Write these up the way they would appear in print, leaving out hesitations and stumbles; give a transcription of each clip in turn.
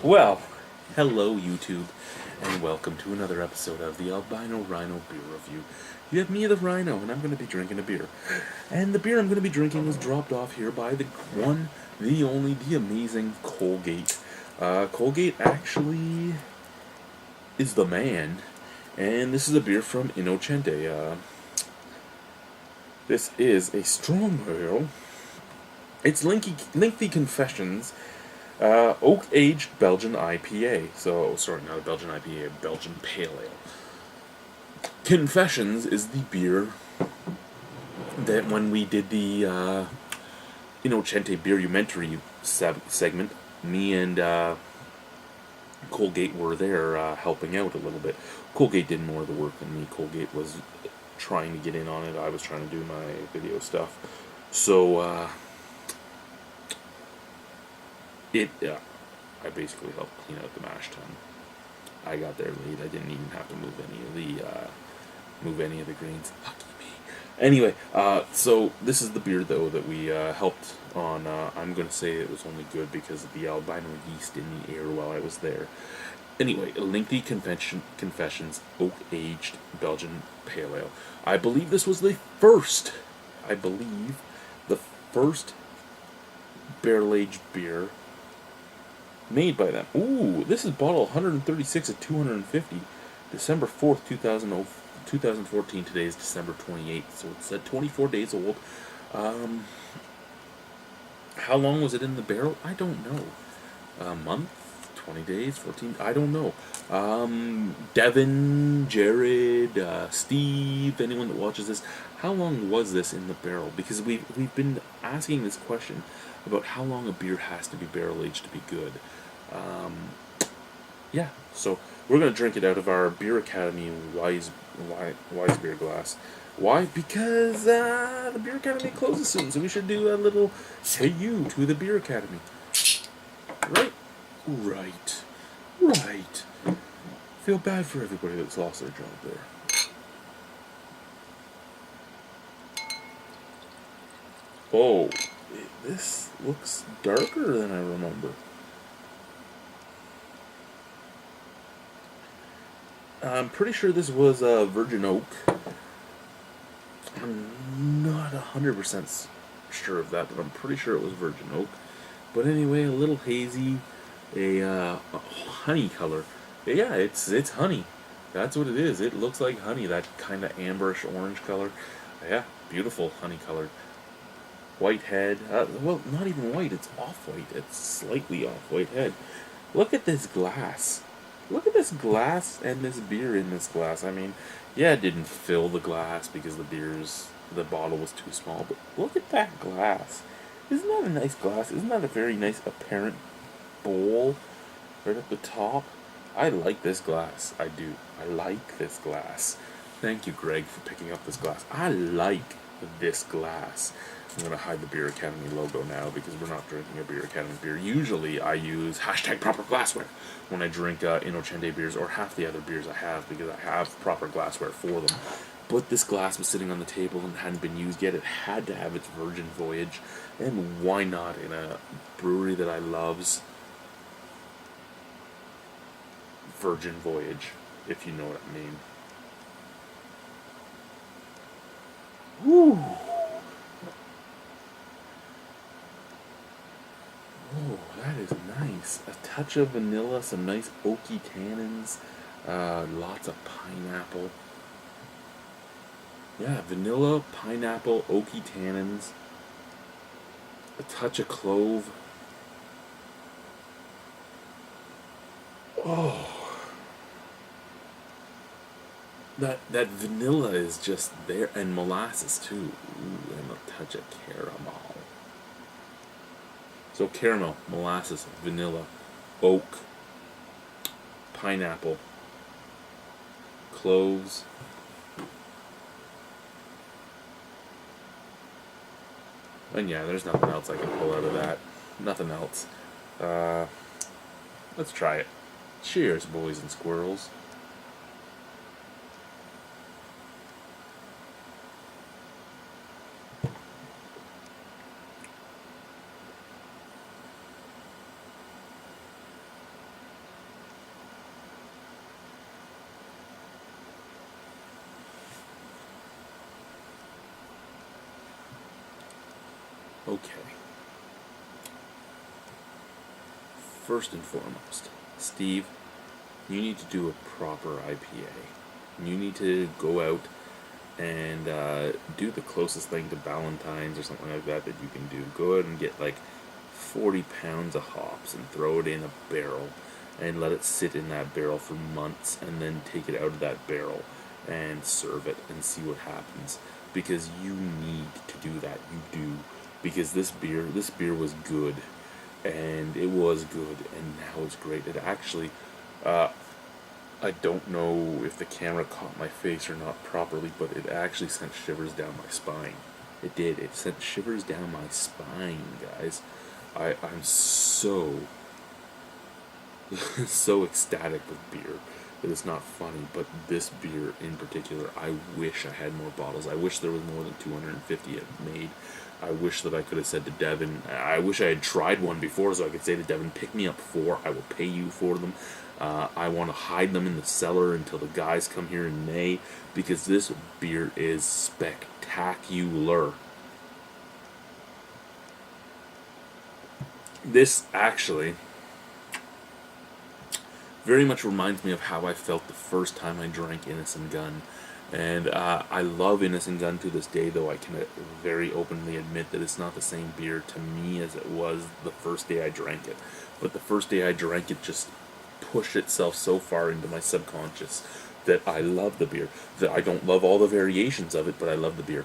Well, hello YouTube, and welcome to another episode of the Albino Rhino Beer Review. You have me, the Rhino, and I'm going to be drinking a beer. And the beer I'm going to be drinking was dropped off here by the one, the only, the amazing Colgate. Colgate actually is the man, and this is a beer from Innocente. This is a strong ale. It's Lengthy Confessions. Oak-aged Belgian IPA. So, sorry, not a Belgian IPA, a Belgian Pale Ale. Confessions is the beer that when we did the Innocente Beerumentary segment, me and Colgate were there helping out a little bit. Colgate did more of the work than me. Colgate was trying to get in on it. I was trying to do my video stuff. So, I basically helped clean out the mash tun. I got there late. I didn't even have to move any of the greens. Lucky me. Anyway, so this is the beer though that we helped on. I'm gonna say it was only good because of the albino yeast in the air while I was there. Anyway, Lengthy Confessions Oak-aged Belgian Pale Ale. I believe this was the first. The first barrel-aged beer made by them. Ooh, this is bottle 136 at 250. December 4th, 2014. Today is December 28th, so it's at 24 days old. How long was it in the barrel? I don't know. A month? 20 days? 14? I don't know. Devin, Jared, Steve, anyone that watches this, how long was this in the barrel? Because we've been asking this question about how long a beer has to be barrel-aged to be good. Yeah, so we're going to drink it out of our Beer Academy Wise beer glass. Why? Because the Beer Academy closes soon, so we should do a little hey you to the Beer Academy. Right. Feel bad for everybody that's lost their job there. Oh, this looks darker than I remember. I'm pretty sure this was Virgin Oak. I'm not 100% sure of that, but I'm pretty sure it was Virgin Oak. But anyway, a little hazy, a honey color. Yeah, it's honey. That's what it is. It looks like honey, that kind of amberish orange color. Yeah, beautiful honey colored. White head. Well, not even white. It's off-white. It's slightly off-white head. Look at this glass. Look at this glass and this beer in this glass. I mean, yeah, it didn't fill the glass because the bottle was too small. But look at that glass. Isn't that a nice glass? Isn't that a very nice apparent bowl right at the top? I like this glass. I do. I like this glass. Thank you, Greg, for picking up this glass. I like this glass. I'm going to hide the Beer Academy logo now because we're not drinking a Beer Academy beer. Usually I use #proper glassware when I drink Innocente beers or half the other beers I have because I have proper glassware for them. But this glass was sitting on the table and hadn't been used yet. It had to have its virgin voyage. And why not in a brewery that I love's virgin voyage, if you know what I mean. Woo! Oh, that is nice. A touch of vanilla, some nice oaky tannins, lots of pineapple. Yeah, vanilla, pineapple, oaky tannins, a touch of clove. Oh, that vanilla is just there, and molasses too. Ooh, and a touch of caramel. So caramel, molasses, vanilla, oak, pineapple, cloves. And yeah, there's nothing else I can pull out of that. Nothing else. Let's try it. Cheers, boys and squirrels. Okay. First and foremost, Steve, you need to do a proper IPA. You need to go out and do the closest thing to Valentine's or something like that that you can do. Go out and get like 40 pounds of hops and throw it in a barrel and let it sit in that barrel for months, and then take it out of that barrel and serve it and see what happens. Because you need to do that. You do. Because this beer was good, and it was good, and now it's great. It actually, I don't know if the camera caught my face or not properly, but it actually sent shivers down my spine. It did. It sent shivers down my spine, guys. I'm so so ecstatic with beer that it's not funny. But this beer in particular, I wish I had more bottles. I wish there was more than 250 made. I wish that I could have said to Devin, I wish I had tried one before so I could say to Devin, pick me up 4, I will pay you for them. I want to hide them in the cellar until the guys come here in May, because this beer is spectacular. This actually very much reminds me of how I felt the first time I drank Innocent Gun. And I love Innocent Gun to this day, though I can very openly admit that it's not the same beer to me as it was the first day I drank it. But the first day I drank it just pushed itself so far into my subconscious that I love the beer. That I don't love all the variations of it, but I love the beer.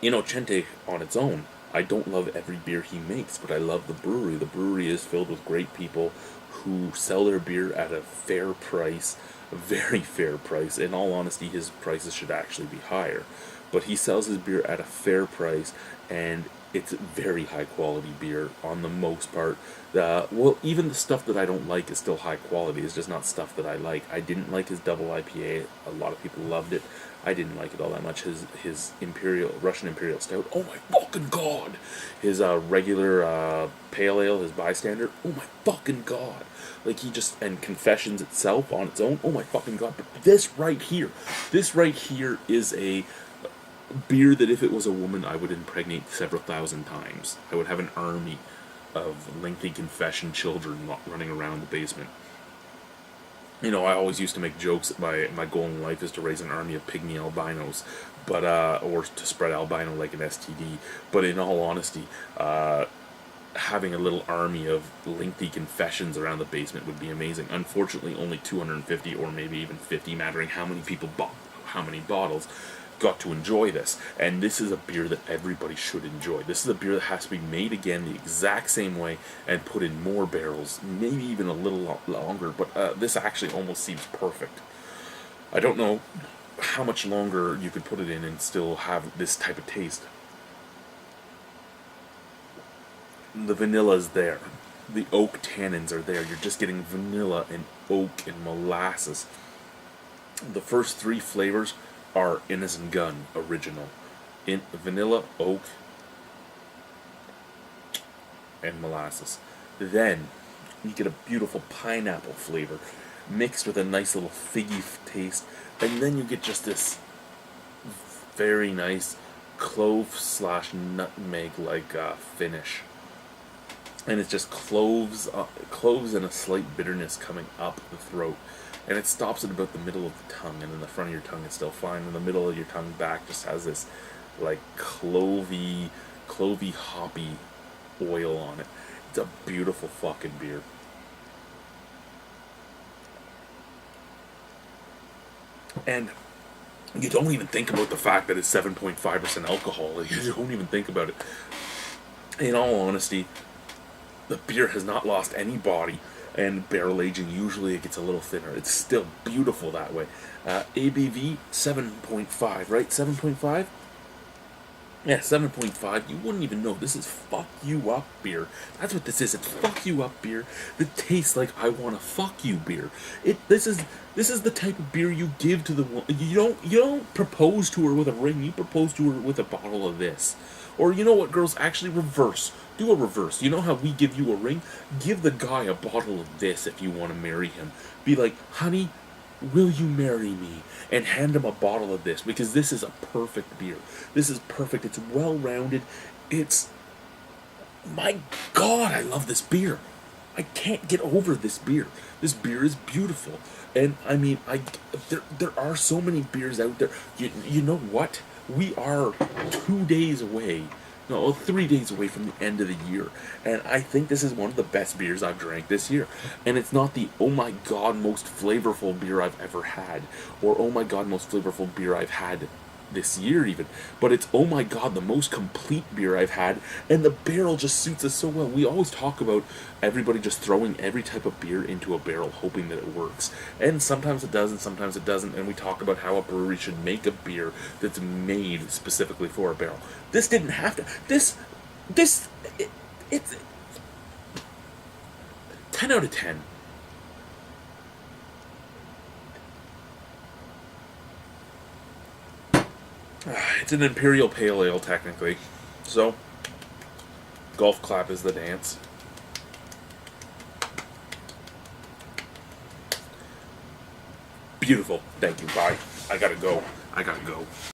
Innocente on its own, I don't love every beer he makes, but I love the brewery. The brewery is filled with great people who sell their beer at a fair price, a very fair price. In all honesty, his prices should actually be higher. But he sells his beer at a fair price, and it's very high quality beer on the most part. Well, even the stuff that I don't like is still high quality. It's just not stuff that I like. I didn't like his double IPA. A lot of people loved it. I didn't like it all that much. His Russian Imperial Stout, oh my fucking god! His regular pale ale, his bystander, oh my fucking god! Like and Confessions itself on its own, oh my fucking god! But this right here is a beer that if it was a woman, I would impregnate several thousand times. I would have an army of lengthy confession children running around the basement. I always used to make jokes that my goal in life is to raise an army of pygmy albinos, but or to spread albino like an STD. But in all honesty, having a little army of lengthy confessions around the basement would be amazing. Unfortunately, only 250 or maybe even 50, mattering how many people bought how many bottles, got to enjoy this. And this is a beer that everybody should enjoy. This is a beer that has to be made again the exact same way and put in more barrels, maybe even a little longer, but this actually almost seems perfect. I don't know how much longer you could put it in and still have this type of taste. The vanilla's there. The oak tannins are there. You're just getting vanilla and oak and molasses. The first 3 flavors are Innocent Gun original. In vanilla, oak, and molasses. Then you get a beautiful pineapple flavor mixed with a nice little figgy taste, and then you get just this very nice clove/nutmeg like finish. And it's just cloves and a slight bitterness coming up the throat. And it stops at about the middle of the tongue, and then the front of your tongue is still fine, and the middle of your tongue back just has this, like, clovey, hoppy oil on it. It's a beautiful fucking beer. And you don't even think about the fact that it's 7.5% alcohol. You don't even think about it. In all honesty, the beer has not lost any body. And barrel aging, usually it gets a little thinner. It's still beautiful that way. ABV, 7.5, right? 7.5? Yeah, 7.5. You wouldn't even know. This is fuck you up beer. That's what this is. It's fuck you up beer that tastes like I want to fuck you beer. This is the type of beer you give to the woman. You don't propose to her with a ring. You propose to her with a bottle of this. Or you know what, girls? Actually, reverse. Do a reverse. You know how we give you a ring? Give the guy a bottle of this if you want to marry him. Be like, honey, will you marry me? And hand him a bottle of this, because this is a perfect beer. This is perfect. It's well-rounded. It's, my God, I love this beer. I can't get over this beer. This beer is beautiful. And I mean, there are so many beers out there. You know what? We are 2 days away. No, 3 days away from the end of the year. And I think this is one of the best beers I've drank this year. And it's not the, oh my God, most flavorful beer I've ever had. Or, oh my God, most flavorful beer I've had this year even, but it's, oh my God, the most complete beer I've had, and the barrel just suits us so well. We always talk about everybody just throwing every type of beer into a barrel hoping that it works, and sometimes it does and sometimes it doesn't, and we talk about how a brewery should make a beer that's made specifically for a barrel. This didn't have to. It's 10 out of 10. It's an Imperial Pale Ale, technically. So, golf clap is the dance. Beautiful. Thank you. Bye. I gotta go.